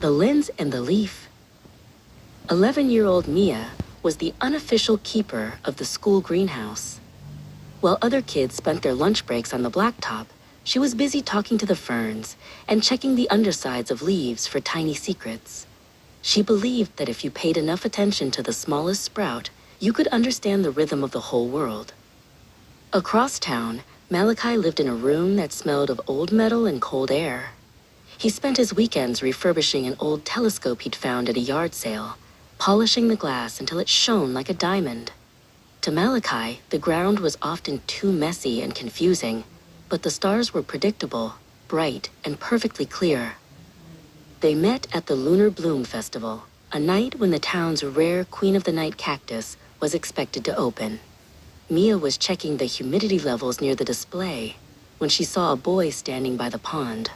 The lens and the leaf. 11-year-old Mia was the unofficial keeper of the school greenhouse. While other kids spent their lunch breaks on the blacktop, she was busy talking to the ferns and checking the undersides of leaves for tiny secrets. She believed that if you paid enough attention to the smallest sprout, you could understand the rhythm of the whole world. Across town, Malachi lived in a room that smelled of old metal and cold air. He spent his weekends refurbishing an old telescope he'd found at a yard sale, polishing the glass until it shone like a diamond. To Malachi, the ground was often too messy and confusing, but the stars were predictable, bright, and perfectly clear. They met at the Lunar Bloom Festival, a night when the town's rare Queen of the Night cactus was expected to open. Mia was checking the humidity levels near the display when she saw a boy standing by the pond.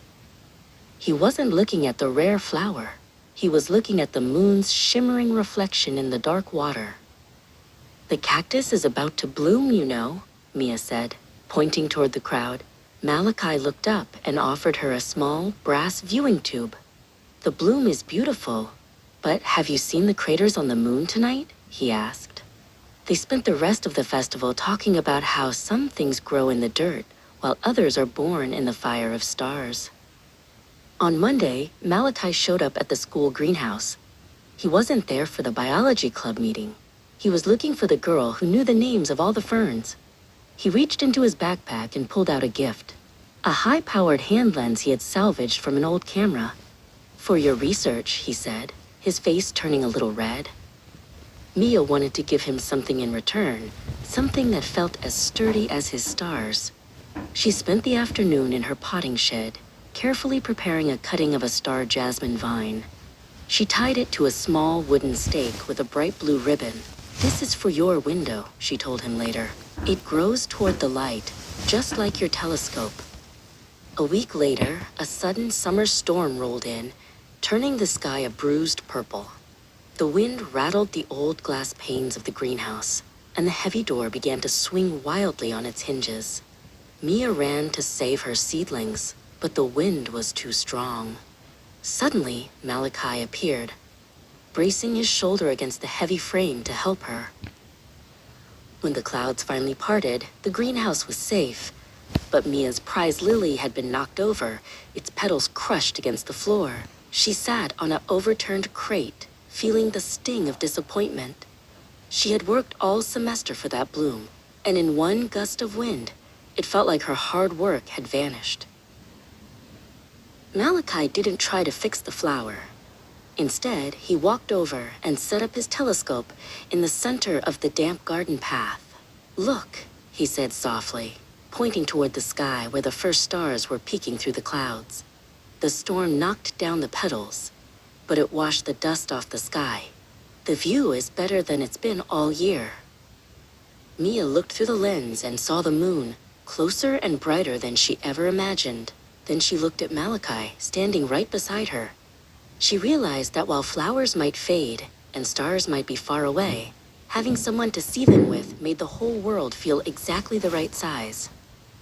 He wasn't looking at the rare flower. He was looking at the moon's shimmering reflection in the dark water. "The cactus is about to bloom, you know," Mia said, pointing toward the crowd. Malachi looked up and offered her a small brass viewing tube. "The bloom is beautiful, but have you seen the craters on the moon tonight?" he asked. They spent the rest of the festival talking about how some things grow in the dirt, while others are born in the fire of stars. On Monday, Malachi showed up at the school greenhouse. He wasn't there for the biology club meeting. He was looking for the girl who knew the names of all the ferns. He reached into his backpack and pulled out a gift, a high-powered hand lens he had salvaged from an old camera. "For your research," he said, his face turning a little red. Mia wanted to give him something in return, something that felt as sturdy as his stars. She spent the afternoon in her potting shed, carefully preparing a cutting of a star jasmine vine. She tied it to a small wooden stake with a bright blue ribbon. "This is for your window," she told him later. "It grows toward the light, just like your telescope." A week later, a sudden summer storm rolled in, turning the sky a bruised purple. The wind rattled the old glass panes of the greenhouse, and the heavy door began to swing wildly on its hinges. Mia ran to save her seedlings, but the wind was too strong. Suddenly, Malachi appeared, bracing his shoulder against the heavy frame to help her. When the clouds finally parted, the greenhouse was safe, but Mia's prize lily had been knocked over, its petals crushed against the floor. She sat on an overturned crate, feeling the sting of disappointment. She had worked all semester for that bloom, and in one gust of wind, it felt like her hard work had vanished. Malachi didn't try to fix the flower. Instead, he walked over and set up his telescope in the center of the damp garden path. "Look," he said softly, pointing toward the sky where the first stars were peeking through the clouds. The storm knocked down the petals, but it washed the dust off the sky. "The view is better than it's been all year." Mia looked through the lens and saw the moon, closer and brighter than she ever imagined. Then she looked at Malachi, standing right beside her. She realized that while flowers might fade and stars might be far away, having someone to see them with made the whole world feel exactly the right size.